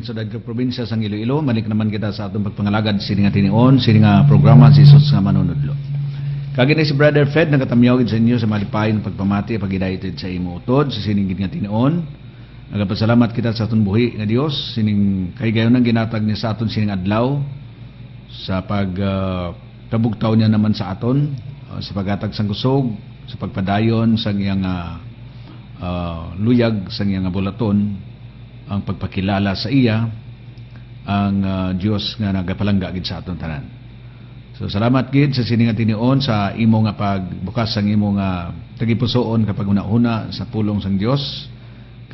Sa dagdag probinsya sang Iloilo, balik naman kita sa atong pagpangalagad sini nga tinion, sini nga programa si Jesus nga manunudlo. Kagi ni si Brother Fed nagatamyaw sa inyo sa malipayon pagpamati pagidaytid sa imo utod sa sining nga tinion. Nagapasalamat kita sa atong buhi nga Dios sining kay gayon ang ginatag niya sa aton sining adlaw sa tabugtaw niya naman sa aton sa paghatag sang kusog, sa pagpadayon sang iyang luyag sang iyang bulaton, ang pagpakilala sa iya, ang Dios nga nagapalangga gid sa aton tanan. So salamat gid sa sini nga tinion sa imo nga pagbukas sang imo nga tagipusoon kapag una-una sa pulong sang Dios.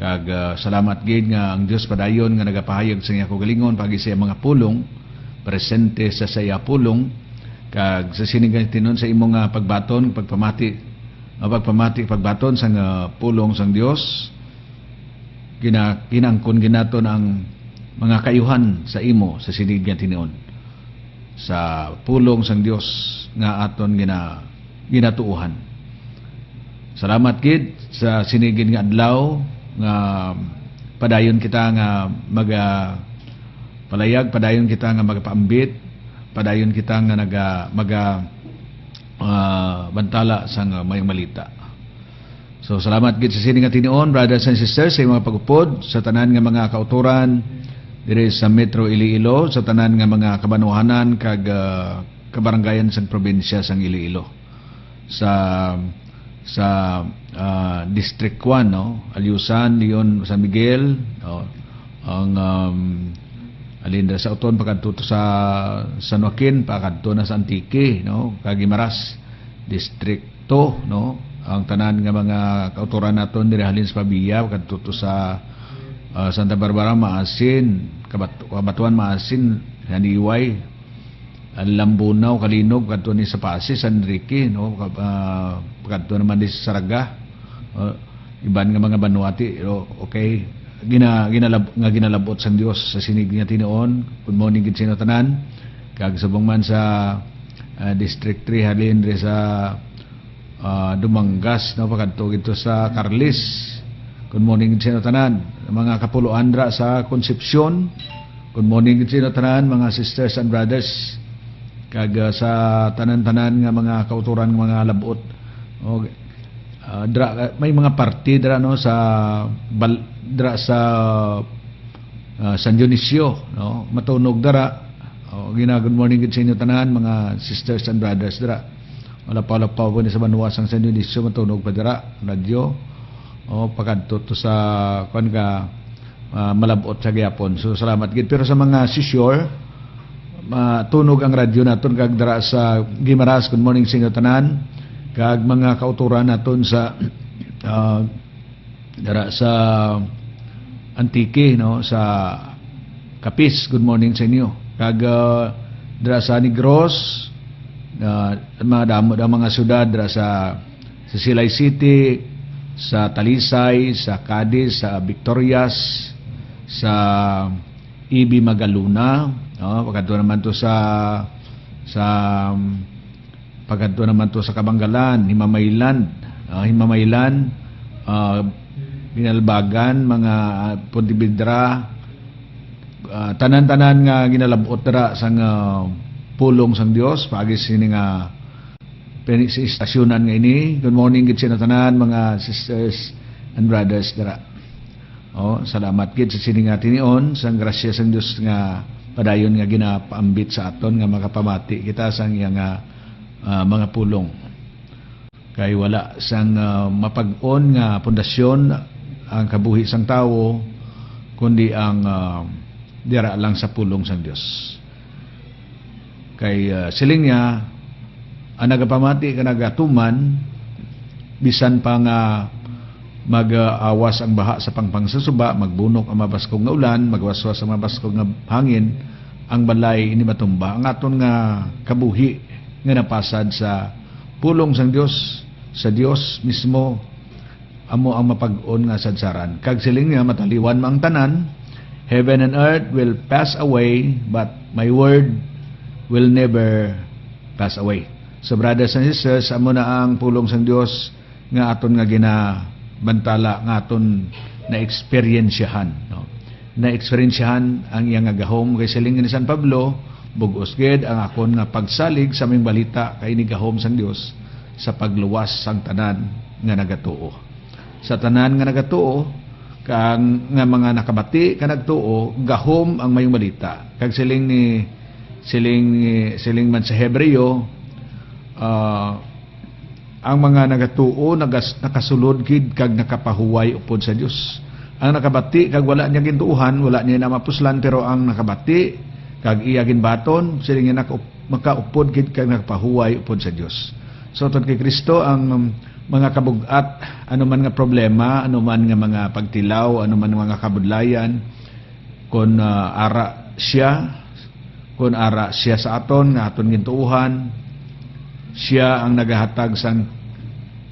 Kag salamat gid nga ang Dios padayon nga nagapahayag sa iya kagalingon pagi sa mga pulong, presente sa saya pulong. Kag sa sini nga tinion sa imo nga pagbaton, pagbaton sang pulong sang Dios. Ginangkon ginaton ang mga kayuhan sa imo sa sinig nga tinion sa pulong sang Dios nga aton ginatuuhan. Salamat gid sa sinigin nga adlaw nga padayon kita nga palayag, padayon kita nga magapaambit, padayon kita nga bantala sang mayong malita. So salamat gid sa sini nga tinion, brothers and sisters, sa mga pagupod sa tanan nga mga kauturan diri sa Metro Iloilo, sa tanan nga mga kabanuhanan kag kabarangayan sa probinsya sang Iloilo. Sa District 1, no, Alyusan, Leon, San Miguel, no, ang alindra sa Uton pakadto sa San Joaquin, pakadto na sa Antique, no, kag Guimaras District 2, no, ang tanan nga mga kauturan naton diri halin sa Pabia kadto sa Santa Barbara, Maasin, Kabatuan, Maasin, Haniway, Lambunaw, Kalinog, kadto ni sa Pasig, San Enrique, no, kadto naman di sa Saraga, iban nga mga Banuati, okay, ginalabot sang Dios sa sinig nga tinuon. Good morning gid sa tanan, kag subong man sa District 3 halin diri sa Dumangas, no, pakadto gito sa Carlis. Good morning sa tanan mga kapuluan dra sa Concepcion. Good morning sa tanan mga sisters and brothers, kag sa tanan-tanan nga mga kauturan nga mga labot. Dra may mga party dra, no, sa San Dionisio, no, matunog dra. Good morning sa inyo tanan mga sisters and brothers dra. Wala pa ko ni sa Banuas ang San Dionisio, matunog pa dira radyo pakadto to sa kuan ka malabot sa gyapon. So salamat gid. Pero sa mga seashore matunog ang radyo naton kag dira sa Guimaras, good morning sa inyo tanan, kag mga kauturan naton sa dira sa Antique, no, sa Capiz, good morning sa inyo, kag dira sa Negros, mga mga syudad dira sa Silay City, sa Talisay, sa Cadiz, sa Victorias, sa Ibi Magaluna, no, pagkadto naman to sa Kabanggalan, Himamaylan, Binalbagan, mga Pontevedra, tanan-tanan nga ginalabot dira sang pulong sang Dios pagi sini nga istasyonan nga ini. Good morning gid sa tanan mga sisters and brothers dira. Salamat gid sa sini nga tinion sang grasya sang Dios nga padayon nga ginapaambit sa aton nga makapamati kita sang iya nga mga pulong. Kay wala sang mapag-on nga pundasyon ang kabuhi sang tawo kundi ang dira lang sa pulong sang Dios. Kay siling niya ang nagapamati ka nagatuman bisan pa nga mag-awas ang baha sa pangpangsusuba, magbunok ang mabaskog nga ulan, magwaswas ang mabaskog nga hangin, ang balay ini matumba. Ang aton nga kabuhi nga napasad sa pulong sang Dios, sa Dios mismo amo ang mapag-on nga sadsaran. Kag siling niya mataliwan mang tanan, heaven and earth will pass away but my word will never pass away. So brothers and sisters, amo na ang pulong sang Dios nga aton nga ginabantala, nga aton na eksperyensyahan, no. na eksperyensyahan ang iyang gahom kay siling ni San Pablo, bugos gid ang akon nga pagsalig sa may balita kay ni gahom sang Dios sa pagluwas sang tanan nga nagatuo. Sa tanan nga nagatuo, kang nga mga nakabati ka nagtuo, gahom ang mayong balita. Kag siling man sa Hebreo, ang mga nagatuo nakasulod gid kag nakapahuway upod sa Dios. Ang nakabati kag wala niya gintuuhan, wala niya na mapuslan, pero ang nakabati kag iya ginbaton siling makaupod gid kag nakapahuway upod sa Dios. So tungod kay Kristo ang mga kabugat, anuman nga problema, anuman nga mga pagtilaw, anuman mga kabudlayan, kun ara siya sa aton nga aton gintuuhan, siya ang nagahatag sang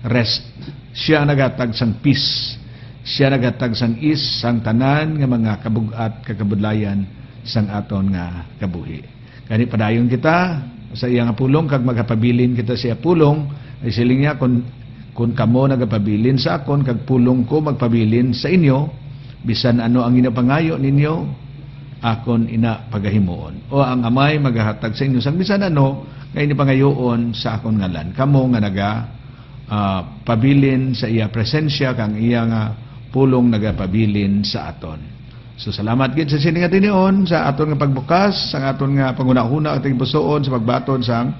rest, siya ang nagahatag sang peace, siya nagahatag sang is sang tanan nga mga kabugat kakabudlayan sang aton nga kabuhi. Kani padayon kita sa iya nga pulong kag magapabilin kita siya pulong, ay siling niya kun kamo nagapabilin sa akon kag pulong ko magpabilin sa inyo, bisan ano ang inapangayo ninyo, akon ina pagahimuon. O ang amay magahatag sa inyo sang bisan ano nga inipangayoon sa akon ngalan. Kamo nga naga pabilin sa iya presensya kang iya nga pulong nagapabilin sa aton. So salamat gid sa sining atinion sa aton nga pagbukas, sa aton nga panguna-una ating pusoon sa pagbaton sang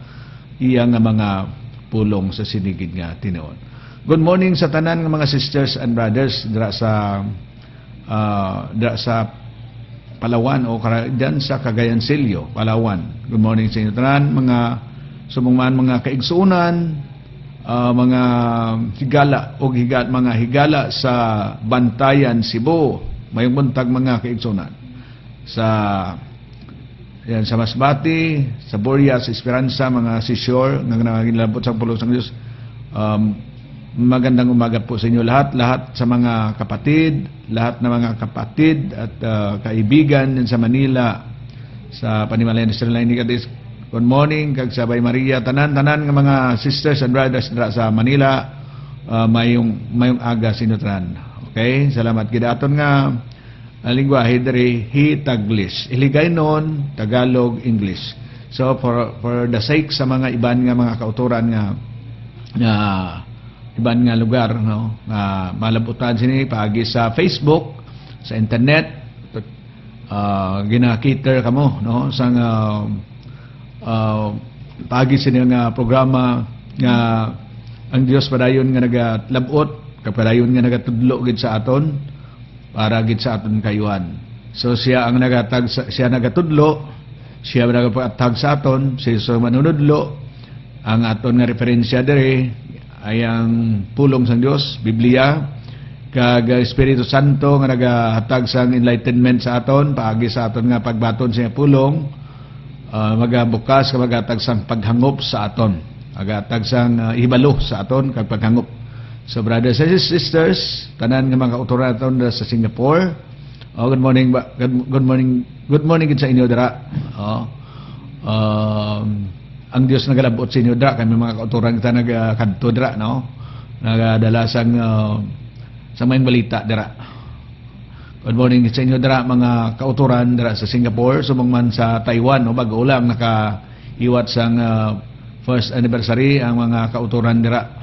iya nga mga pulong sa sinigid nga tinoon. Good morning sa tanan nga mga sisters and brothers dira sa Palawan o diyan sa Cagayan Silio, Palawan. Good morning sa inyo tanan mga sumungman mga kaigsuonan, mga higala o mga higala sa Bantayan, Cebu. Mayong buntag mga kaigsuonan. Sa Masbati, sa Boria, sa Esperanza, mga sisyor nga nangilabot sa pulong sa Diyos. Magandang umaga po sa inyo lahat sa mga kapatid, lahat na mga kapatid at kaibigan sa Manila, sa Panimalayan Industrial Line. Good morning kag sabay Maria, tanan nga mga sisters and brothers sa Manila, mayong aga sinutran. Okay, salamat gid aton nga lingwahe diri Taglish, Iligaynon, Tagalog, English. So for the sake sa mga iban nga mga kauturan nga iban nga lugar, no, malabutan sini paagi sa Facebook, sa internet, ginakiter kamo, no, sang paagi sini nga programa nga ang Dios padayon nga nagalabot, kapadayon nga nagatudlo gid sa aton para gid sa aton kayuhan. So siya ang siya nagatudlo, siya nagapatag sa aton, siya manunudlo. Ang aton nga referensya diri ay ang pulong sang Dios, Biblia, kag Espiritu Santo nga nagahatag sang enlightenment sa aton, paagi sa aton nga pagbaton sa pulong, magabukas ka maghatag sang paghangop sa aton, maghatag sang ibalo sa aton kag paghangop. So brothers and sisters, tanan nga mga kautoran aton sa Singapore, good morning sa inyo dira. Ang Dios nagalabot sa inyo dira, kami mga kautoran kita nagakadto dira, no? Nagadala sang sa mayong balita dira. Good morning sa inyo dira mga kautoran dira sa Singapore, sumang man sa Taiwan, no, bago lang nakaiwat sang first anniversary ang mga kautoran dira.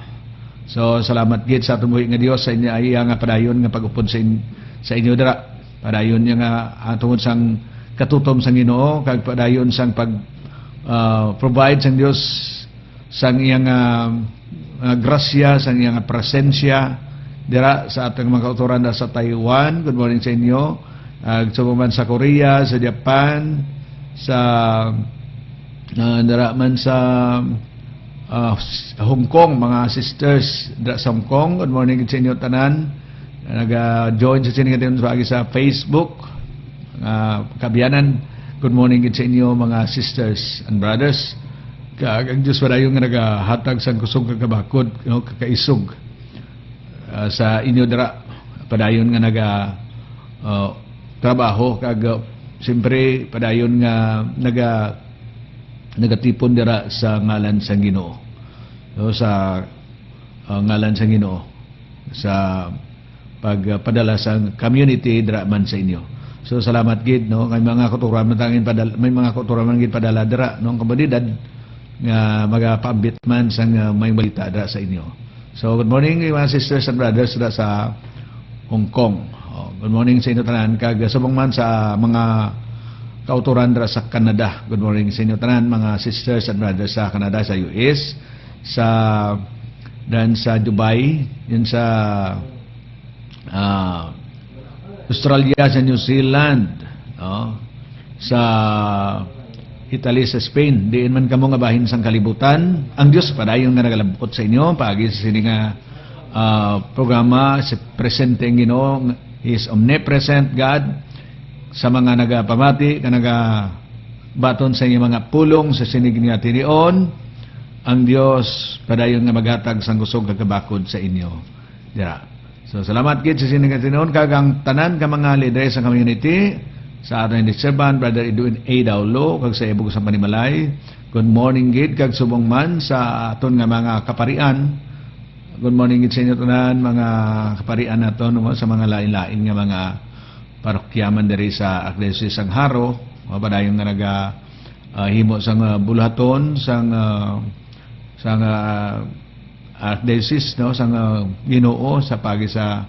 So salamat gid sa tumuhi nga Dios sa inyo ay nga padayon nga pag-upod sa inyo dira. Padayon nga tungod sang katutom sang Ginoo kag padayon sang provide sang Dios sang iyang grasya, sang iyang presensya dira sa atong mga kautoran sa Taiwan. Good morning sa inyo. Sumuman sa Korea, sa Japan, sa dira man sa Hong Kong, mga sisters sa Hong Kong. Good morning sa inyo tanan. Nag-join sa siningatin sa Facebook. Kabiyanan, good morning sa inyo mga sisters and brothers. Ang Diyos padayon nga nagahatag sa kusog kagabakod, kakaisog sa inyo dira. Padayon nga trabaho kag siyempre padayon nga nagatipon dira sa ngalan sa Ginoo. So, sa ngalan sa Ginoo sa pagpadala sa community dira man sa inyo. So salamat gid no kay mga kuturan man tangin padala, may mga kuturan man gid padala dira no komunidad nga magapaambit man sang may balita dira sa inyo. So good morning mga sisters and brothers dira sa Hong Kong. Good morning sa inyo tanan kag subong man sa mga kauturan dira sa Canada. Good morning sa inyo tanan mga sisters and brothers sa Canada, sa US, sa dan sa Dubai, yun sa Australia, sa New Zealand, sa Italy, sa Spain. Diin man kamo nga bahin sang kalibutan. Ang Dios padayon nga nagalabot sa inyo paagi sa sini nga programa sa presente ang Ginoo is omnipresent God sa mga nagapamati nga nagabaton sa inyo mga pulong sa sinig nga tinion. Ang Dios padayon nga maghatag sang kusog kagabakod sa inyo dira. So salamat gid sa sining nga tinion kag ang tanan ka mga leader sa community sa aton hindi serban Brother Edwin A. Daulo kag sa ibog sa Panimalay. Good morning gid kag subong man sa aton nga mga kaparian. Good morning gid sa inyo tanan mga kaparian naton no, sa mga lain-lain nga mga parokyaman diri sa Archdiocese sang Haro, padayon nga naga himo sang bulaton sang Archdiocese no sang Ginoo sa pagi sa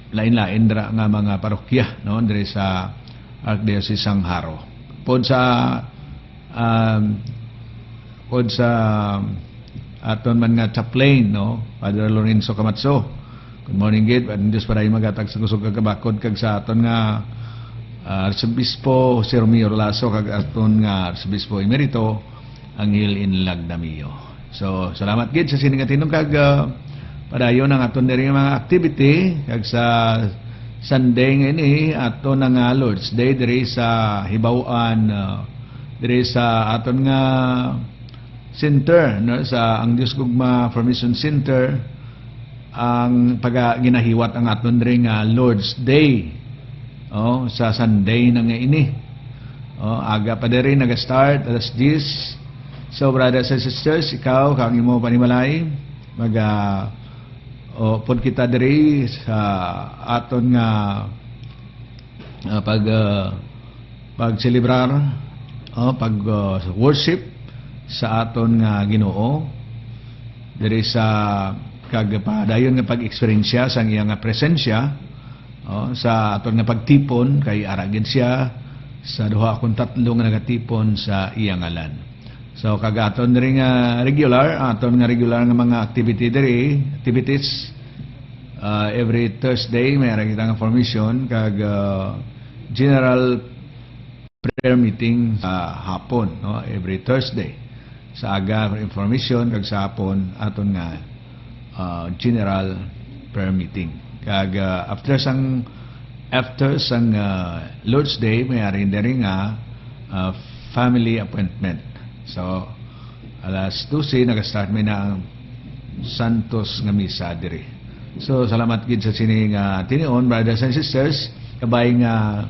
lain-lain dira nga mga parokya no diri sa Archdiocese sang Haro. Pod sa aton man nga chaplain no Father Lorenzo Camacho. Good morning gid and Dios para magatag sa kusog kagabakod kag sa aton nga Arcebispo Sir Romeo Lasso kag aton nga Arcebispo Emerito Angel Inlag Damio. So salamat gid sa sining tinong kag padayon ang aton diri mga activity kag sa Sunday ngini aton nga Lord's Day diri sa Hibaw-an diri sa aton nga center no sa ang Dios Gugma Formation Center ang ginahiwat ang aton diri nga Lord's Day sa Sunday na nga ini aga pa diri naga-start alas 10. So brothers and sisters, ikaw kang imo Panimalay pod kita diri sa aton nga pag-celebrar worship sa aton nga Ginoo diri sa kagpadayon nga pag-eksperyensya sang iya nga presensya sa aton nga pagtipon kay aragid siya sa duha kun tatlo nga nagatipon sa iya ngalan. So kagaton diri nga regular nga mga activities every Thursday may ara kita nga formation kag general prayer meeting sa hapon no every Thursday sa aga information kag sa hapon aton nga general prayer meeting kag after sang Lord's Day may ari diri nga family appointment. So alas 12 naga-start may na ang Santos nga misa diri. So salamat gid sa sining tinion brothers and sisters kabay nga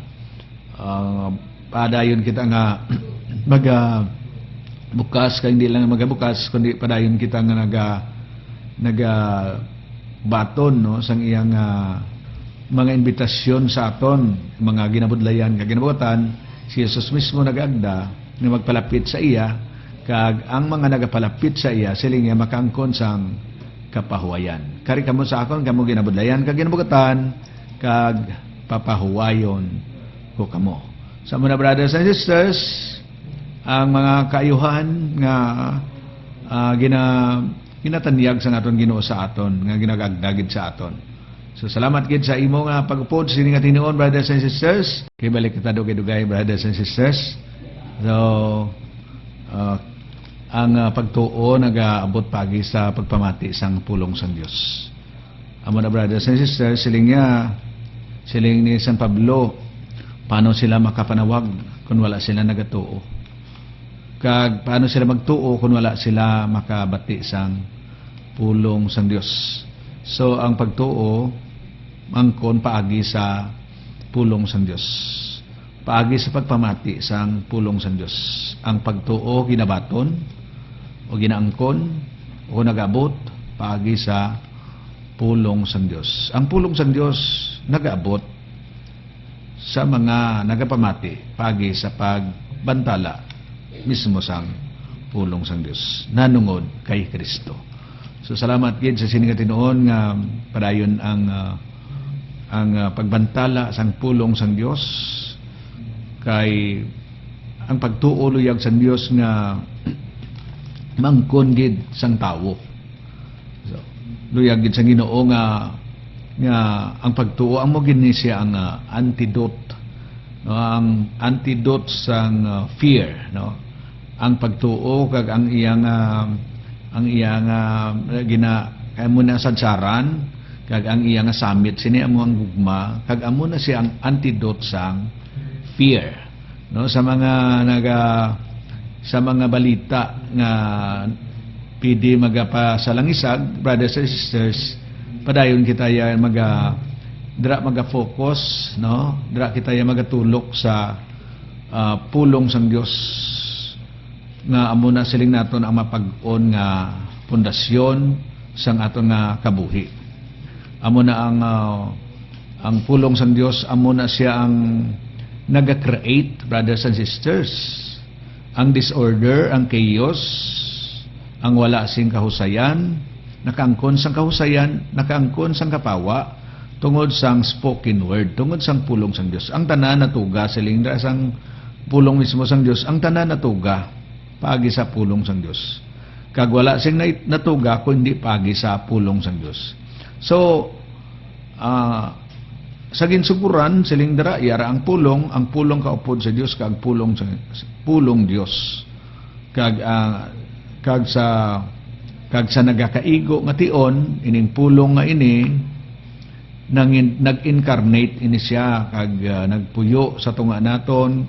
padayon kita nga bukas kay hindi lang magabukas kundi padayon kita nga naga baton no sang iyang mga imbitasyon sa aton mga ginabudlayan kag ginabutan si Jesus mismo nagagda nga magpalapit sa iya kag ang mga nagapalapit sa iya siling nga makaangkon sang kapahuwayan. Kari kamo sa akon kamo ginabudlayan kag ginabutan kag papahuwayon ko kamo. Sa mga brothers and sisters, ang mga kaayuhan nga ginatanyag sa aton Ginoo sa aton nga ginagagdagid sa aton. So salamat gid sa imo nga pagupod sini nga tinuon brothers and sisters. Kay balik kita dugay-dugay brothers and sisters. So ang pagtuo nagaabot pagi sa pagpamati sang pulong sang Dios. Amo na brothers and sisters siling ni San Pablo paano sila makapanawag kung wala sila nagatuo. Kag paano sila magtuo kung wala sila makabati sang pulong sang Dios. So ang pagtuo mangkon paagi sa pulong sang Dios. Paagi sa pagpamati sang pulong sang Dios. Ang pagtuo ginabaton o ginaangkon o nagabot paagi sa pulong sang Dios. Ang pulong sang Dios nagaabot sa mga nagapamati pagi sa pagbantala mismo sang pulong sang Dios nanungod kay Kristo. So salamat gid sa sining tinuon nga padayon ang pagbantala sang pulong sang Dios kay ang pagtuo luyag sang Dios nga mangkon gid sang tawo. So, luyag gid sang Ginoo nga ang pagtuo ang mo gid ni siya ang antidote, no? Ang antidote sang fear, no? Ang pagtuo kag ang iyang gina amo na sadsaran kag ang iyang samit sini amo ang gugma kag amo na siya ang antidote sang fear, no? Sa mga balita nga pwede magapasalangisag, brothers and sisters, padayon kita ya maga-focus, no? Dira kita ya magatulok sa pulong sang Dios nga amo na siling naton ang mapag-on nga pundasyon sang aton nga kabuhi. Amo na ang pulong sang Dios, amo na siya ang naga-create, brothers and sisters. Ang disorder, ang chaos, ang wala sing kahusayan, nakaangkon sang kahusayan, nakaangkon sang kapawa, tungod sang spoken word, tungod sang pulong sang Dios. Ang tanan natuga siling dra sang pulong mismo sang Dios, ang tanan natuga pagi sa pulong sang Dios. Kag wala sing natuga kundi pagi sa pulong sang Dios. So sa ginsuguran siling dara yara ang pulong kaupod sa Dios kag pulong Dios. Kag sa nagakaigo nga tion ining pulong nga ini nag-incarnate ini siya kag nagpuyo sa tunga naton.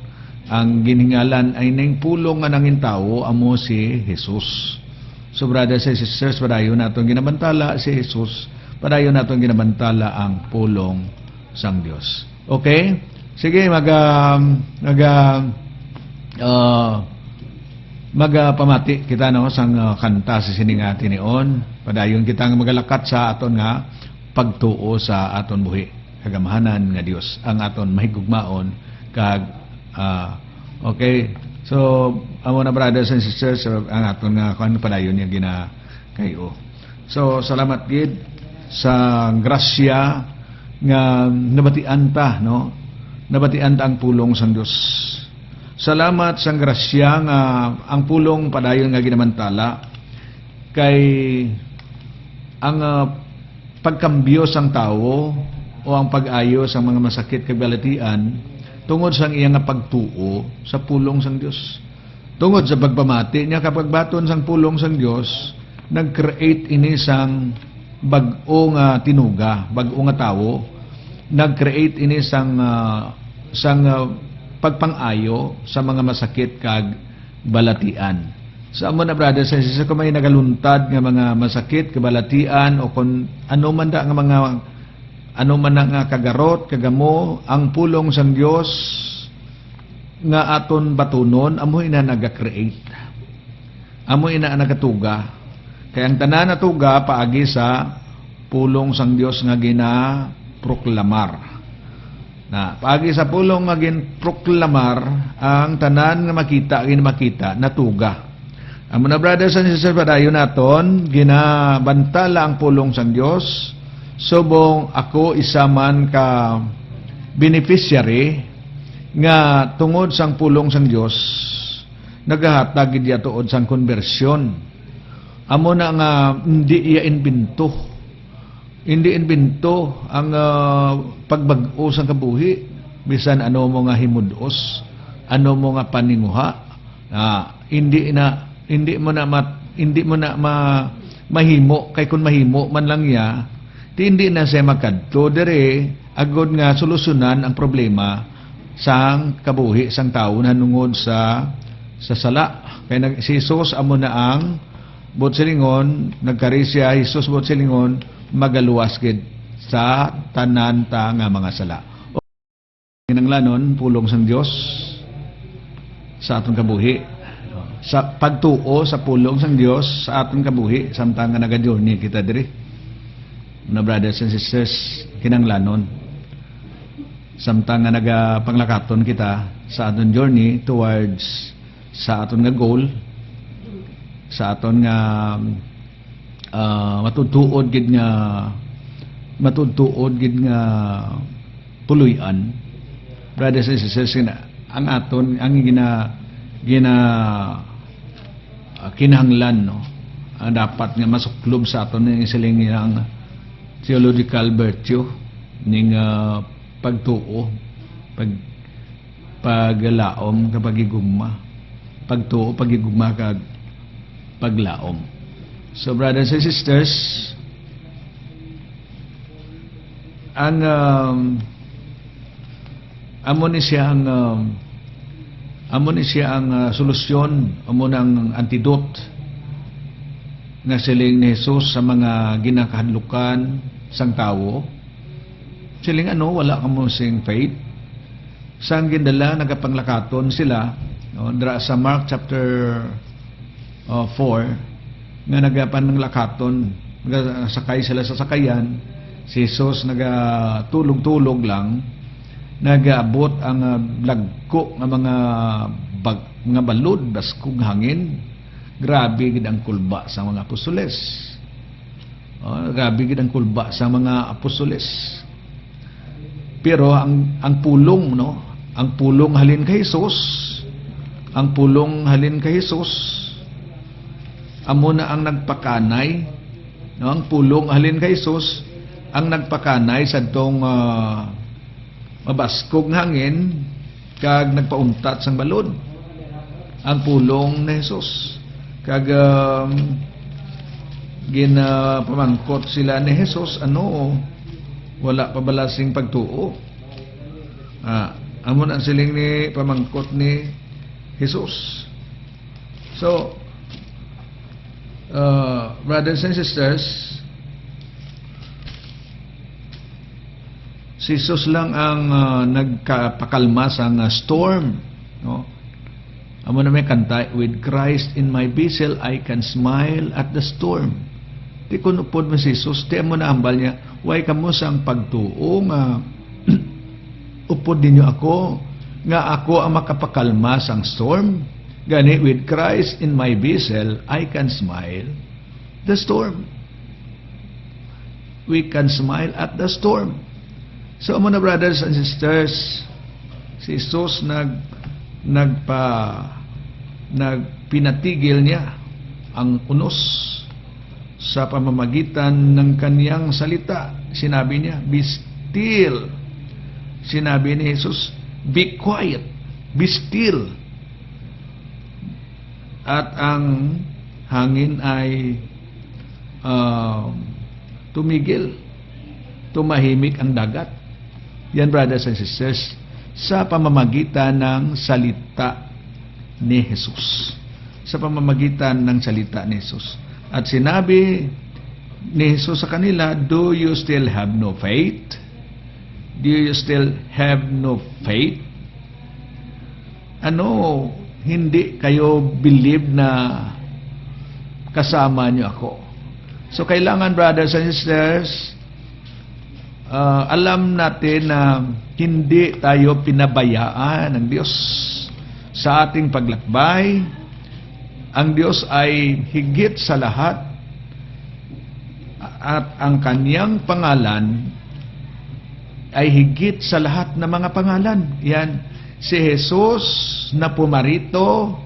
Ang giningalan ay ning pulong nga nangin tawo amo si Jesus. So brothers and sisters, padayon naton ginabantala si Jesus, padayon naton ginabantala ang pulong sang Dios. Okay? Sige, magapamati kita no sang kanta sa sining tinion. Padayon kita nga magalakat sa aton nga pagtuo sa aton buhi. Kagamahanan nga Dios ang aton mahigugmaon kag okay. So amo na brothers and sisters, ang aton nga padayon niya ginakayo. So salamat gid sa grasya nga nabatian ta, no? Nabatian ta ang pulong sang Dios. Salamat sa grasya nga ang pulong padayon nga ginamantala kay ang pagkambyo sang tawo o ang pag-ayo sa mga masakit kag balatian tungod sang iyang nga pagtuo sa pulong sang Dios. Tungod sa pagpamati niya kapag baton sang pulong sang Dios, nag-create ini sang bag-o nga tinuga, bag-o nga tawo, nag-create ini sang pagpang-ayo sa mga masakit kag balatian. Sa amo na brothers and sisters, kung may nagaluntad nga mga masakit kag balatian o kung ano man da nga mga ano man na nga kagarot, kagamo, ang pulong sang Dios nga aton batunon, amo ina naga-create. Amo ina nagatuga. Kaya ang tanan na tuga paagi sa pulong sang Dios nga ginaproklamar. Na paagi sa pulong nga ginproklamar ang tanan nga makita natuga. Amo na brothers and sisters, padayon naton ginabantala ang pulong sang Dios. Subong ako isa man ka beneficiary nga tungod sang pulong sang Dios nagahatag gid tuod sang konbersyon. Amo na nga hindi iya inbinto. Hindi inbinto ang pagbag-o sang kabuhi bisan ano mo nga himudos, ano mo nga paninguha. Hindi mo na mahimo kay kun mahimo man lang ya, hindi na siya makadto dire agod nga solusyonan ang problema sang kabuhi sang tawo nanungod sa sala. Kay si Jesus amo na ang bot silingon, nagkari siya Jesus bot silingon, magaluwas gid sa tanan ta nga mga sala. O kinanglanon pulong sang Dios sa aton kabuhi, sa pagtuo sa pulong sang Dios sa aton kabuhi samtang nga naga-journey kita diri. Na brothers and sisters, kinanglanon samtang nga nagapanglakaton kita sa aton journey towards sa aton nga goal, sa aton nga matutuod gid nga puloy-an. Brothers and sisters, ang aton ang kinahanglan, no, dapat nga masuklob sa aton ng isiling ang theological virtue ning pagtuo, paglaom kapag igugma, pagtuo, pagigugma kag paglaom. So brothers and sisters, ang amo ni siya ang solusyon, amo ang antidote nga siling ni Jesus sa mga ginakahadlukan sang tawo. Siling wala kamo sing faith. Sang gindala nagapanglakaton sila, no, dra sa Mark chapter 4 nga nagapanglakaton, nagasakay sila sa sakayan. Si Jesus nagatulog-tulog lang, nagaabot ang lagko nga mga balod baskog hangin. Grabe gid ang kulba sa mga apostoles. Grabe gid ang kulba sa mga apostoles. Pero ang pulong, no, ang pulong halin kay Jesus, amo na ang nagpakanay, no, ang pulong halin kay Jesus ang nagpakanay sa tong mabaskog hangin kag nagpauntat sang balod. Ang pulong ni Jesus. Kag ginapamangkot sila ni Jesus, wala pa balasing pagtuo. Amo na siling ni pamangkot ni Jesus. So brothers and sisters, si Jesus lang ang nagpakalma sa storm, no? Amo na may kanta, with Christ in my vessel I can smile at the storm. Di kun upod mo si Jesus, di mo na ambal niya, way kamo sang pagtuo nga upod ninyo ako, nga ako ang makapakalma sang storm. Gani, with Christ in my vessel I can smile the storm. We can smile at the storm. So amo na brothers and sisters, si Jesus nagpinatigil niya ang unos sa pamamagitan ng kaniyang salita. Sinabi niya, be still. Sinabi ni Jesus, be quiet, be still. At ang hangin ay tumigil, tumahimik ang dagat. Yan brothers and sisters, sa pamamagitan ng salita ni Jesus. Sa pamamagitan ng salita ni Jesus. At sinabi ni Jesus sa kanila, do you still have no faith? Do you still have no faith? Hindi kayo believe na kasama niyo ako? So kailangan brothers and sisters, alam natin na hindi tayo pinabayaan ng Diyos sa ating paglakbay. Ang Diyos ay higit sa lahat at ang Kaniyang pangalan ay higit sa lahat ng mga pangalan. Yan, si Jesus na pumarito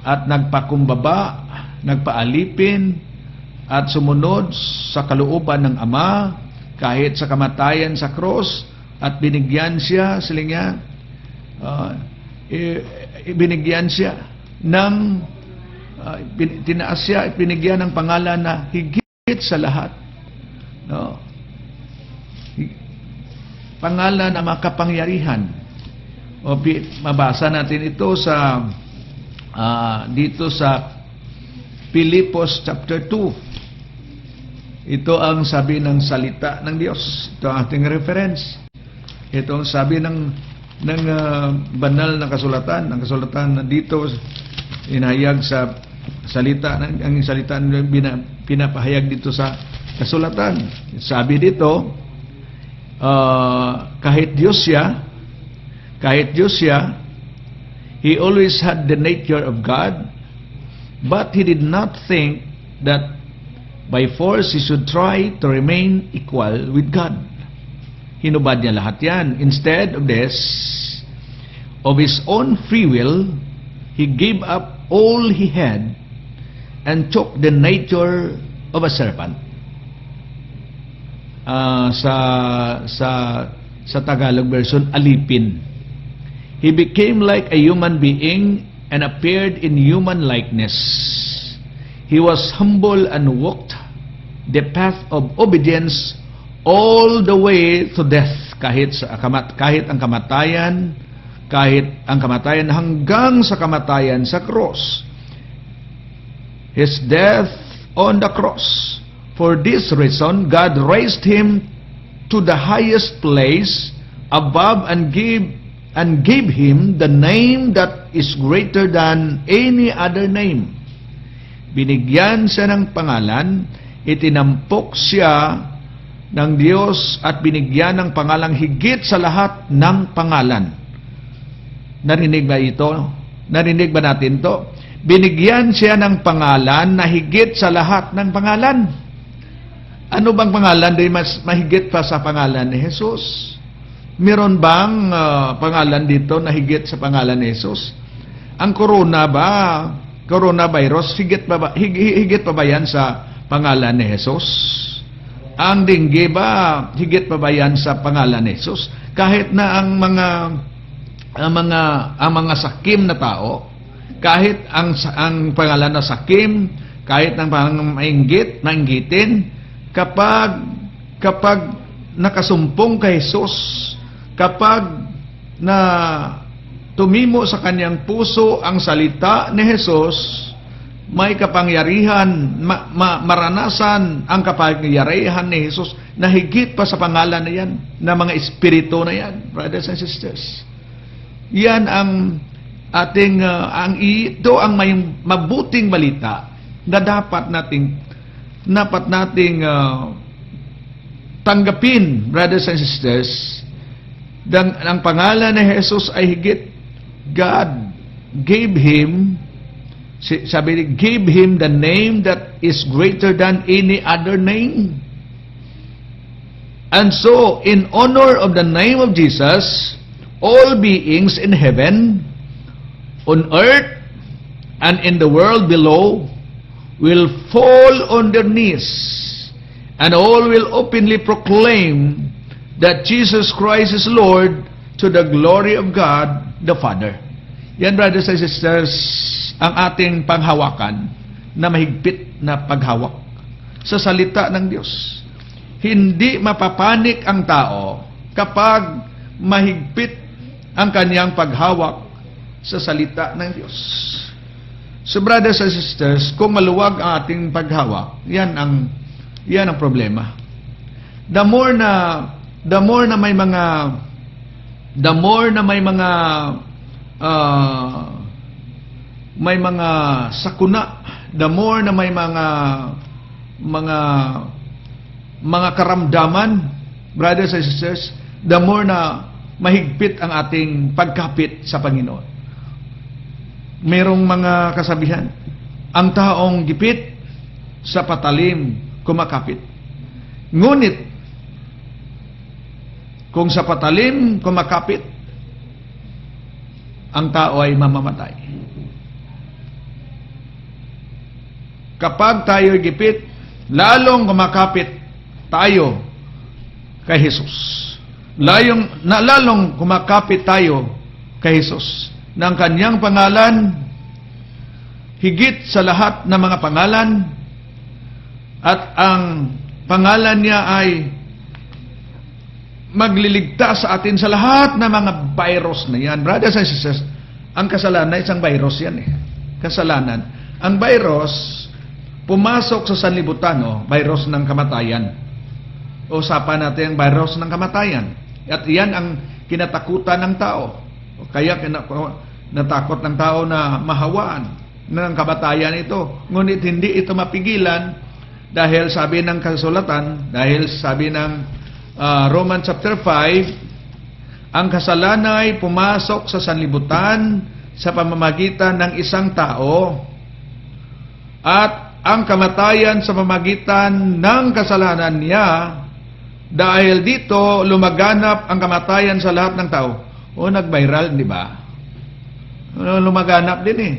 at nagpakumbaba, nagpaalipin at sumunod sa kalooban ng Ama kahit sa kamatayan sa cross, at binigyan siya binigyan siya ng tinaas siya at binigyan ng pangalan na higit sa lahat, no? Pangalan na makapangyarihan. Mabasa natin ito sa dito sa Pilipos chapter 2. Ito ang sabi ng salita ng Diyos. Ito ang ating reference. Ito ang sabi ng banal na kasulatan. Ang kasulatan na dito inahayag sa salita, ang salita na pinapahayag dito sa kasulatan. Sabi dito, kahit Diyos siya, he always had the nature of God, but he did not think that by force he should try to remain equal with God. Hinubad niya lahat yan. Instead of this, of his own free will, he gave up all he had and took the nature of a servant. Sa Tagalog version, alipin. He became like a human being and appeared in human likeness. He was humble and walked the path of obedience all the way to death. Kahit ang kamatayan hanggang sa kamatayan sa cross. His death on the cross. For this reason, God raised him to the highest place above and gave him the name that is greater than any other name. Binigyan siya ng pangalan, itinampok siya ng Diyos at binigyan ng pangalang higit sa lahat ng pangalan. Narinig ba ito? Narinig ba natin to? Binigyan siya ng pangalan na higit sa lahat ng pangalan. Ano bang pangalan din mas mahigit pa sa pangalan ni Jesus? Meron bang pangalan dito na higit sa pangalan ni Jesus? Ang coronavirus, higit pa ba yan sa pangalan ni Jesus? Ang dengue ba, higit pa ba yan sa pangalan ni Jesus? Kahit na ang mga sakim na tao, kahit ang pangalan na sakim, kahit ang pangalan mainggitin, kapag nakasumpong kay Jesus, kapag na tumimo sa kanyang puso ang salita ni Jesus, may kapangyarihan, maranasan ang kapangyarihan ni Jesus na higit pa sa pangalan na yan, na mga espiritu na yan, brothers and sisters. Yan ang ating, ito ang may mabuting balita na dapat nating tanggapin, brothers and sisters. Ang pangalan ni Jesus ay higit. God gave him the name that is greater than any other name. And so, in honor of the name of Jesus, all beings in heaven, on earth, and in the world below will fall on their knees, and all will openly proclaim that Jesus Christ is Lord, to the glory of God the Father. Yan, brothers and sisters, ang ating panghawakan na mahigpit na paghawak sa salita ng Diyos. Hindi mapapanik ang tao kapag mahigpit ang kanyang paghawak sa salita ng Diyos. So, brothers and sisters, kung maluwag ang ating paghawak, yan ang problema. The more na may mga sakuna, the more na may mga karamdaman, brothers and sisters, the more na mahigpit ang ating pagkapit sa Panginoon. Merong mga kasabihan, ang taong gipit sa patalim kumakapit. Ngunit, kung sa patalim kumakapit, ang tao ay mamamatay. Kapag tayo gipit, lalong kumakapit tayo kay Jesus. Lalong kumakapit tayo kay Jesus. Ng kanyang pangalan, higit sa lahat ng mga pangalan, at ang pangalan niya ay magliligtas sa atin sa lahat ng mga virus na yan. Brothers and sisters, ang kasalanan, isang virus yan eh. Kasalanan. Ang virus, pumasok sa sanlibutan, virus ng kamatayan. Usapan natin ang virus ng kamatayan. At yan ang kinatakutan ng tao. Kaya natakot ng tao na mahawaan ng kamatayan ito. Ngunit hindi ito mapigilan dahil sabi ng kasulatan, dahil sabi ng Romans chapter 5, ang kasalanan ay pumasok sa sanlibutan sa pamamagitan ng isang tao, at ang kamatayan sa pamamagitan ng kasalanan niya. Dahil dito, lumaganap ang kamatayan sa lahat ng tao. O, nag-viral, di ba? Lumaganap din eh.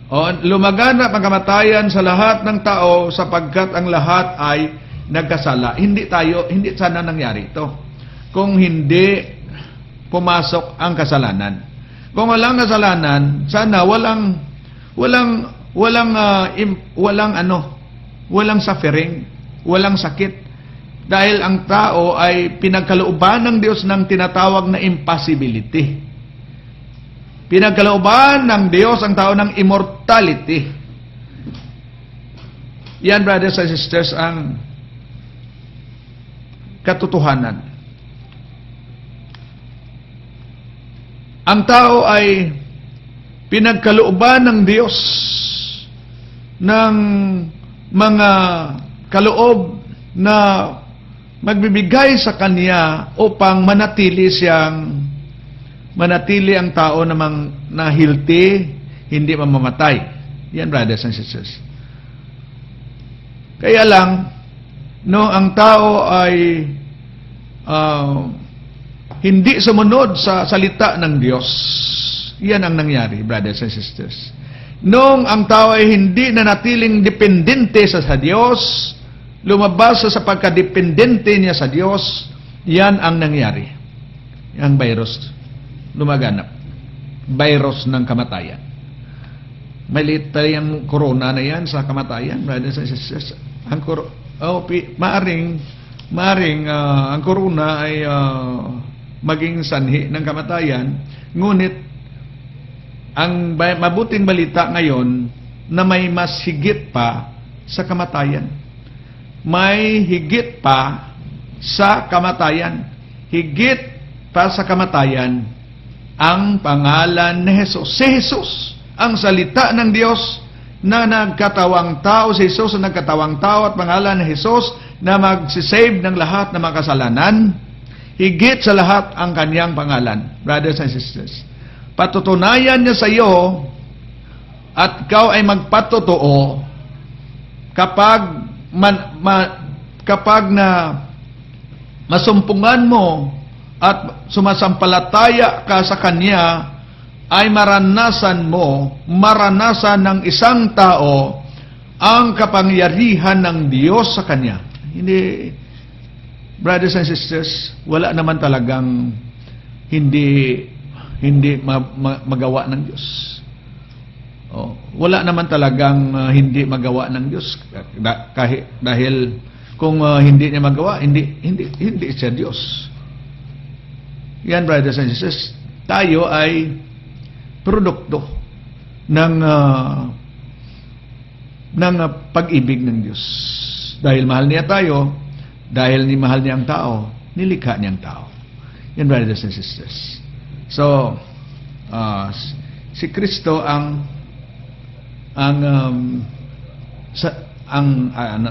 O, lumaganap ang kamatayan sa lahat ng tao sapagkat ang lahat ay nagkasala. Hindi sana nangyari ito kung hindi pumasok ang kasalanan. Kung walang kasalanan, sana walang suffering, walang sakit. Dahil ang tao ay pinagkalooban ng Diyos ng tinatawag na impossibility. Pinagkalooban ng Diyos ang tao ng immortality. Yan, brothers and sisters, ang katotohanan. Ang tao ay pinagkalooban ng Diyos ng mga kaloob na magbibigay sa Kanya upang manatili ang tao na healthy, hindi mamamatay. Yan, brothers and sisters. Kaya lang, ang tao ay hindi sumunod sa salita ng Diyos. Yan ang nangyari, brothers and sisters. Nung ang tao ay hindi nanatiling dependente sa Diyos, lumabas sa pagkadependente niya sa Diyos, yan ang nangyari. Ang virus, lumaganap. Virus ng kamatayan. Maliit yung corona na yan sa kamatayan, brothers and sisters. Maaring ang corona ay maging sanhi ng kamatayan, ngunit ang mabuting balita ngayon na may mas higit pa sa kamatayan. May higit pa sa kamatayan. Higit pa sa kamatayan ang pangalan ni Jesus. Si Jesus, ang salita ng Diyos na nagkatawang tao. Si Jesus ang nagkatawang tao at pangalan ni Jesus na magsisave ng lahat ng mga kasalanan. Higit sa lahat ang kanyang pangalan. Brothers and sisters, patutunayan niya sa iyo at ikaw ay magpatotoo kapag na masumpungan mo at sumasampalataya ka sa Kanya, ay maranasan ng isang tao ang kapangyarihan ng Diyos sa Kanya. Hindi, brothers and sisters, wala naman talagang hindi magawa ng Diyos. Wala naman talagang hindi magawa ng Diyos. Dahil kung hindi niya magawa, hindi siya Diyos. Yan, brothers and sisters, tayo ay produkto ng pag-ibig ng Diyos. Dahil mahal niya tayo, dahil mahal niya ang tao, nilikha niya ang tao. Yan, brothers and sisters. So, si Kristo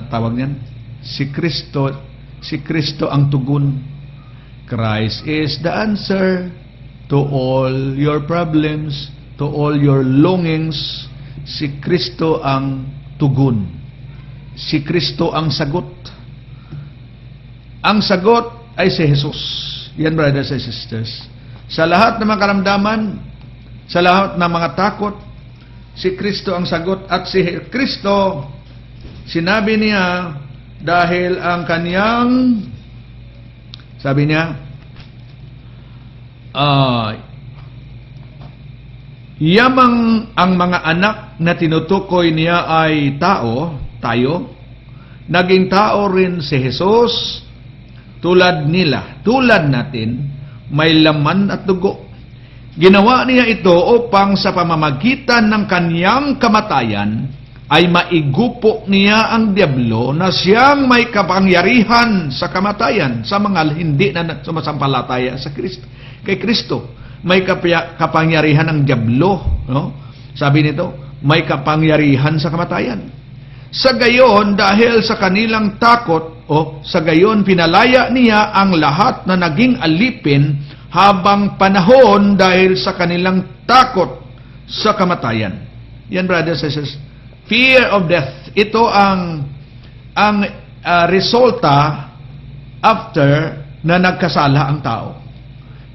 tawag niyan, si Kristo ang tugon. Christ is the answer to all your problems, to all your longings. Si Kristo ang tugon. Si Kristo ang sagot. Ang sagot ay si Jesus. Yan, brothers and sisters. Sa lahat ng mga karamdaman, sa lahat ng mga takot, si Kristo ang sagot. At si Kristo, sinabi niya, dahil ang kaniyang, sabi niya, yamang ang mga anak na tinutukoy niya ay tayo, naging tao rin si Jesus, tulad natin, may laman at dugo. Ginawa niya ito upang sa pamamagitan ng kaniyang kamatayan ay maigupo niya ang diablo na siyang may kapangyarihan sa kamatayan sa mga hindi na sumasampalataya sa Kristo. Kay Kristo, may kapangyarihan ng diablo, no? Sabi nito, may kapangyarihan sa kamatayan. Sa gayon, dahil sa kanilang takot o O sa gayon, pinalaya niya ang lahat na naging alipin habang panahon dahil sa kanilang takot sa kamatayan. Yan, brothers and sisters. Fear of death. Ito ang resulta after na nagkasala ang tao.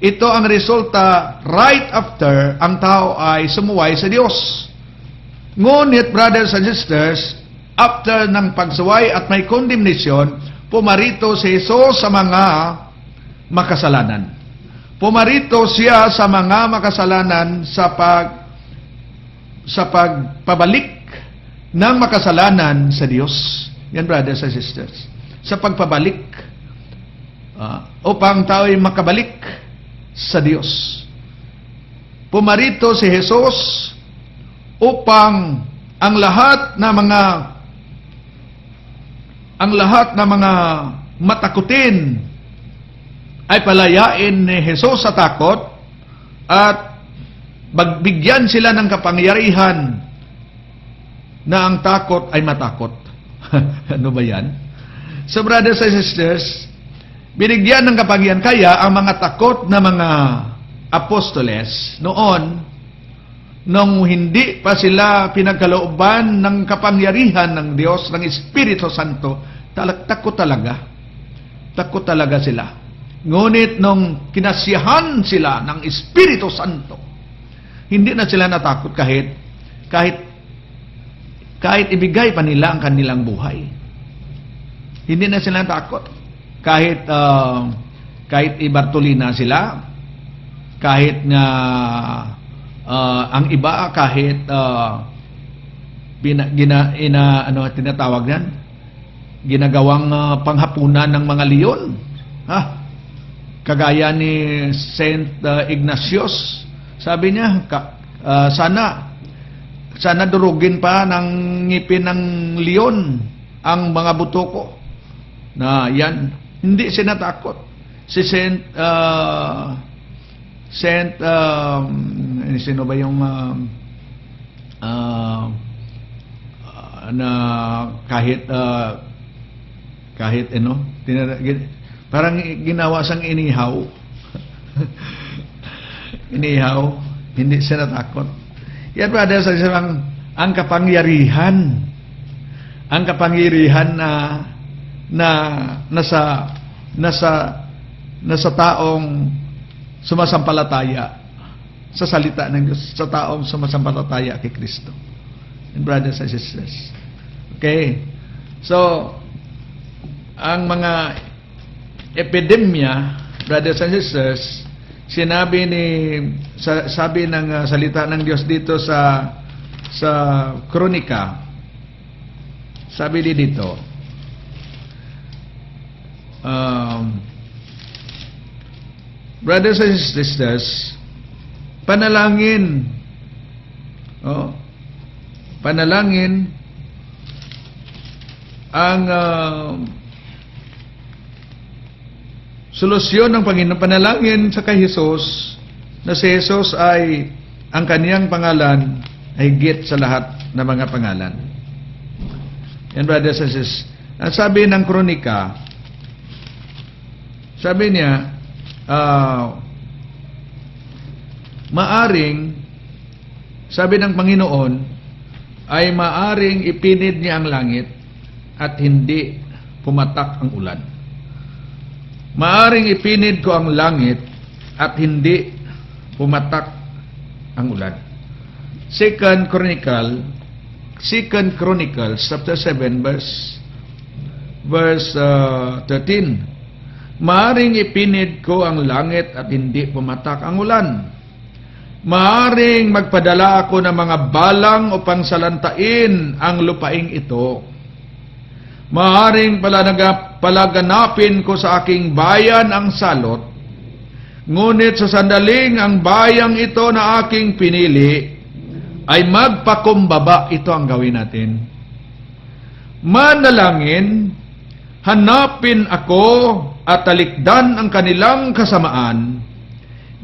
Ito ang resulta right after ang tao ay sumuway sa Diyos. Ngunit, brothers and sisters, after ng pagsuway at may condemnation, pumarito si Jesus sa mga makasalanan. Pumarito siya sa mga makasalanan sa pagpabalik ng makasalanan sa Diyos. Yan, brothers and sisters. Sa pagpabalik upang tao ay makabalik sa Diyos. Pumarito si Jesus upang ang lahat na mga matakutin ay palayain ni Jesus sa takot at bigyan sila ng kapangyarihan na ang takot ay matakot. Ano ba yan? So, brothers and sisters, binigyan ng kapangyarihan. Kaya ang mga takot na mga apostoles noon, nung hindi pa sila pinagkalooban ng kapangyarihan ng Diyos, ng Espiritu Santo, takot talaga. Takot talaga sila. Ngunit nung kinasiyahan sila ng Espiritu Santo, hindi na sila natakot kahit ibigay pa nila ang kanilang buhay. Hindi na sila natakot. Kahit ibartolina sila, kahit nga ang iba kahit tinatawag yan, ginagawang panghapunan ng mga leon. Kagaya ni Saint Ignatius, sabi niya, sana durugin pa ng ngipin ng leon ang mga buto ko. Na yan, hindi sinatakot. Si sino ba yung na kahit parang ginawa sang inihaw. Inihaw, hindi siya natakot. Yan, brothers, ang kapangyarihan na nasa taong sumasampalataya sa salita ng Diyos, sa taong sumasampalataya kay Kristo. And brothers and sisters. Okay? So, ang mga epidemya, brothers and sisters, sabi ng salita ng Diyos dito sa Kronika, sabi dito, brothers and sisters, panalangin ang solusyon ng Panginoon. Panalangin sa kay Jesus na si Jesus ay ang kaniyang pangalan ay higit sa lahat ng mga pangalan. And brothers and sisters, ang sabi ng Kronika, sabi niya, sabi ng Panginoon, ay maaring ipinid niya ang langit at hindi pumatak ang ulan. Maaring ipinid ko ang langit at hindi pumatak ang ulan. Second Chronicles chapter 7 verse 13. Maaring ipinid ko ang langit at hindi pumatak ang ulan. Maaring magpadala ako ng mga balang upang salantain ang lupaing ito. Maaring palaganapin ko sa aking bayan ang salot, ngunit sa sandaling ang bayang ito na aking pinili ay magpakumbaba. Ito ang gawin natin. Manalangin, hanapin ako at talikdan ang kanilang kasamaan.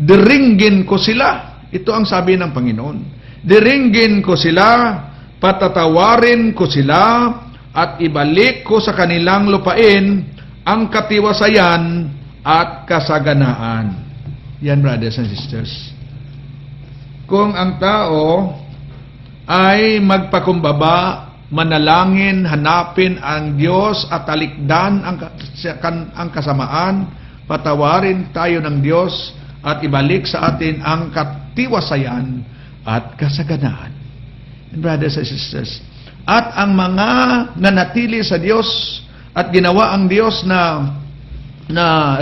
Diringgin ko sila. Ito ang sabi ng Panginoon. Diringgin ko sila, patatawarin ko sila, at ibalik ko sa kanilang lupain ang katiwasayan at kasaganaan. Yan, brothers and sisters. Kung ang tao ay magpakumbaba, manalangin, hanapin ang Diyos at talikdan ang kasamaan, patawarin tayo ng Diyos at ibalik sa atin ang katiwasayan at kasaganaan. And brothers and sisters, at ang mga nanatili sa Diyos at ginawa ang Diyos na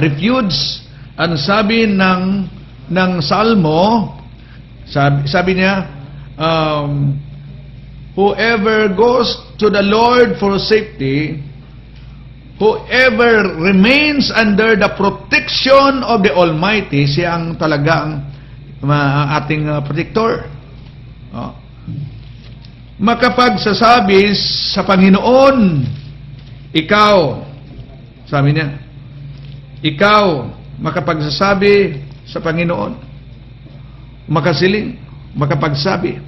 refuge, ang sabi ng Salmo, sabi niya, whoever goes to the Lord for safety, whoever remains under the protection of the Almighty, siya ang talagang ating protector. Makapagsasabi sa Panginoon, ikaw, sabi niya, ikaw, makapagsasabi sa Panginoon, makasiling, makapagsabi,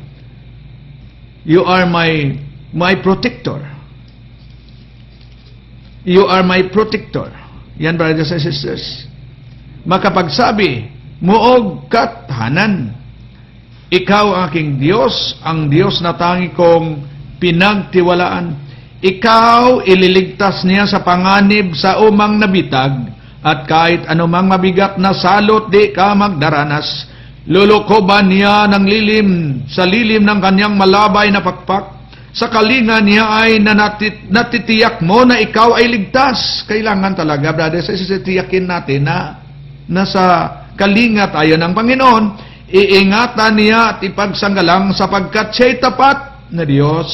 you are my protector. You are my protector. Yan, brothers and sisters. Makapagsabi, muog kat hanan. Ikaw ang aking Diyos, ang Diyos na tangi kong pinagtiwalaan. Ikaw ililigtas niya sa panganib sa umang nabitag, at kahit anumang mabigat na salot di ka magdaranas. Lulukoban niya ng lilim, sa lilim ng kanyang malabay na pakpak. Sa kalinga niya ay natitiyak mo na ikaw ay ligtas. Kailangan talaga, brothers, tiyakin natin na nasa kalinga tayo ng Panginoon. Iingatan niya at ipagsanggalang sapagkat siya'y tapat na Diyos.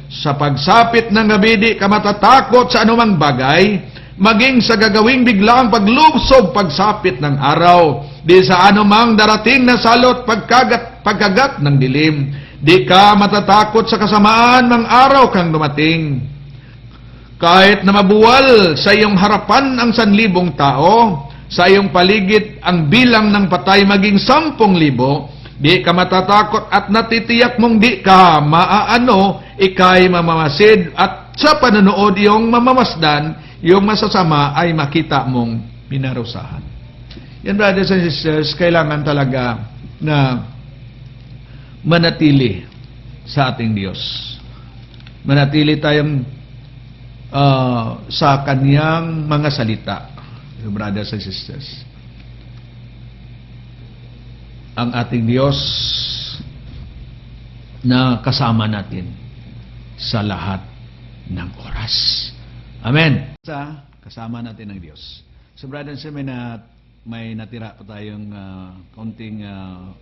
Sa pagsapit ng gabi di ka matatakot sa anumang bagay, maging sa gagawing biglang paglubsob pagsapit ng araw, di sa anumang darating na salot pagkagat ng dilim. Di ka matatakot sa kasamaan ng araw kang dumating. Kahit na mabuwal sa iyong harapan ang 1,000 tao, sa iyong paligid ang bilang ng patay maging 10,000, di ka matatakot at natitiyak mong di ka maaano, ikay mamamasid at sa panonood iyong mamamasdan, yung masasama ay makita mong pinarusahan. Yan, brothers and sisters, kailangan talaga na manatili sa ating Diyos. Manatili tayong sa Kanyang mga salita. Brothers and sisters, ang ating Diyos na kasama natin sa lahat ng oras. Amen. Kasama natin ang Diyos. So brothers and sisters, may natira pa tayong konting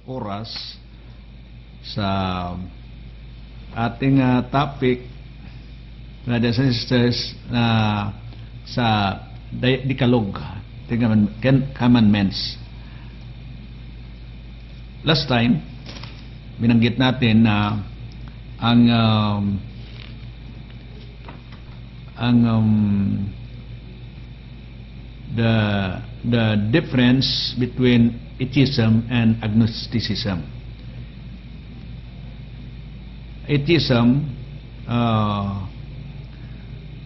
oras sa ating topic, brothers and sisters, sa Decalogue, commandments. Last time, binanggit natin na the difference between atheism and agnosticism. Atheism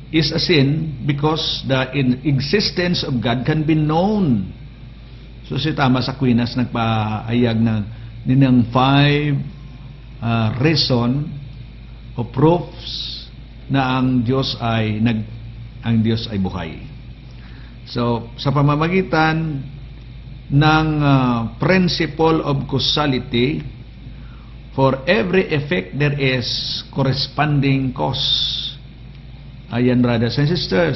is a sin because the existence of God can be known. So si Thomas Aquinas nagpaayag ng 5 reason o proofs na ang Diyos ay buhay. So sa pamamagitan ng principle of causality, for every effect there is corresponding cause. Ayan, brothers and sisters.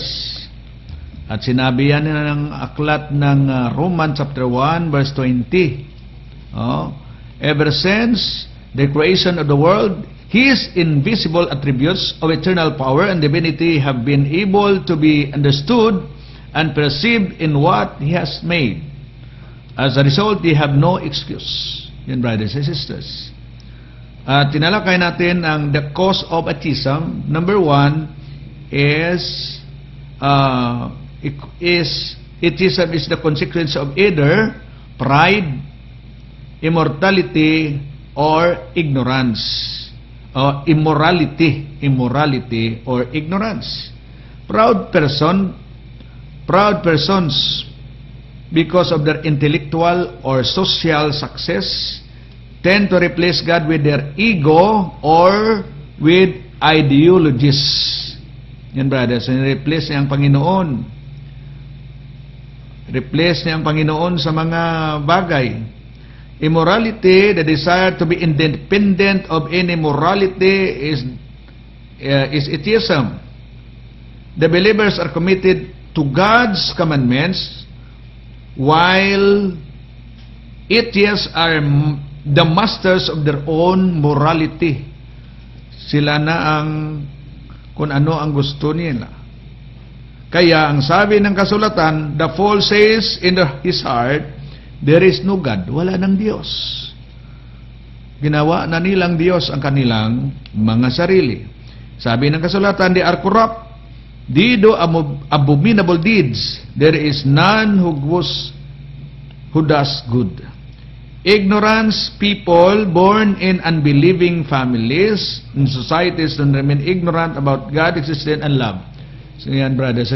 At sinabi yan ng aklat ng Romans chapter 1 verse 20. Ever since the creation of the world, His invisible attributes of eternal power and divinity have been able to be understood and perceived in what He has made. As a result, they have no excuse. Yan, brothers and sisters. At tinalakay natin ang the cause of atheism. Number 1 is atheism is the consequence of either pride, immortality, or ignorance. immorality or ignorance. Proud persons, because of their intellectual or social success, tend to replace God with their ego or with ideologies. Yan, brothers, replace niya ang Panginoon. Replace niya ang Panginoon sa mga bagay. Immorality, the desire to be independent of any morality, is atheism. The believers are committed to God's commandments, while atheists are the masters of their own morality. Sila na ang kung ano ang gusto nila. Kaya ang sabi ng kasulatan, the fool says in his heart, there is no God. Wala ng Diyos. Ginawa na nilang Diyos ang kanilang mga sarili. Sabi ng kasulatan, they are corrupt. They do abominable deeds. There is none who does good. Ignorance people born in unbelieving families in societies that remain ignorant about God, existence, and love. So yan, brothers,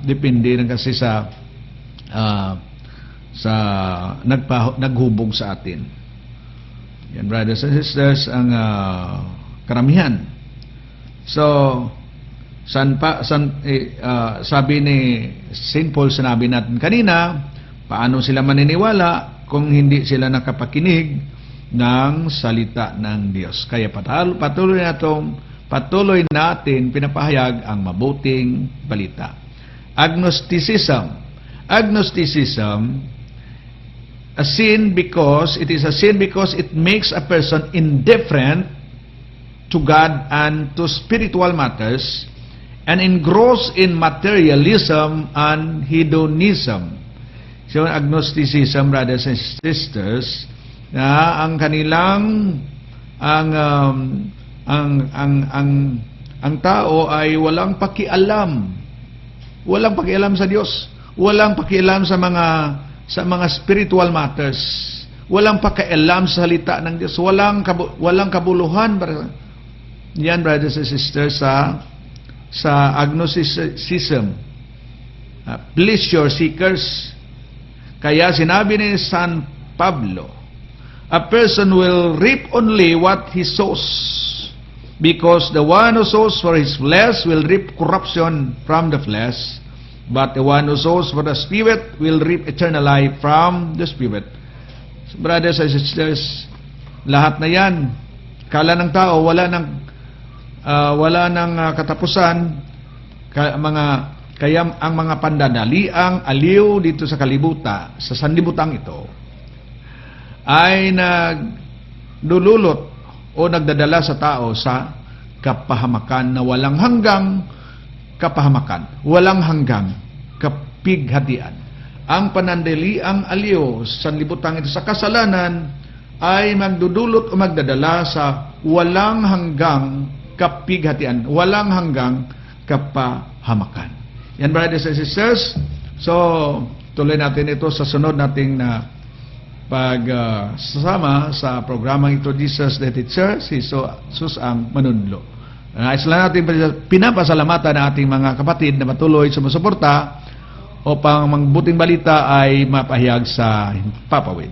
depende rin kasi sa naghubog sa atin. Yan, brothers and sisters, ang karamihan. So, sabi ni St. Paul, sinabi natin kanina, paano sila maniniwala kung hindi sila nakapakinig ng salita ng Diyos. Kaya patuloy natin pinapahayag ang mabuting balita. Agnosticism, a sin because it makes a person indifferent to God and to spiritual matters, and engrossed in materialism and hedonism. So agnosticism, brothers and sisters, na ang kanilang ang tao ay walang pakialam sa Diyos, walang pakialam sa mga spiritual matters, walang pakialam sa salita ng Diyos, walang kabuluhan. Yan, brothers and sisters, sa agnosticism, pleasure seekers. Kaya sinabi ni San Pablo, a person will reap only what he sows, because the one who sows for his flesh will reap corruption from the flesh, but the one who sows for the Spirit will reap eternal life from the Spirit. So, brothers and sisters, lahat na yan, kala ng tao, wala ng katapusan, kaya ang mga pandanaliang aliw dito sa sa sanlibutan ito, ay nagdululot o nagdadala sa tao sa kapahamakan na walang hanggang kapighatian. Ang panandaliang aliw sa sanlibutan ito sa kasalanan ay magdudulot o magdadala sa walang hanggang kapighatian, walang hanggang kapahamakan. Yan, brothers and sisters. So, tuloy natin ito sa sunod nating pagsasama sa programang ito, Jesus the Teacher, si Jesus ang manunlo. Nais lang natin pinapasalamatan ang ating mga kapatid na patuloy sumusuporta upang ang buting balita ay mapahayag sa papawid.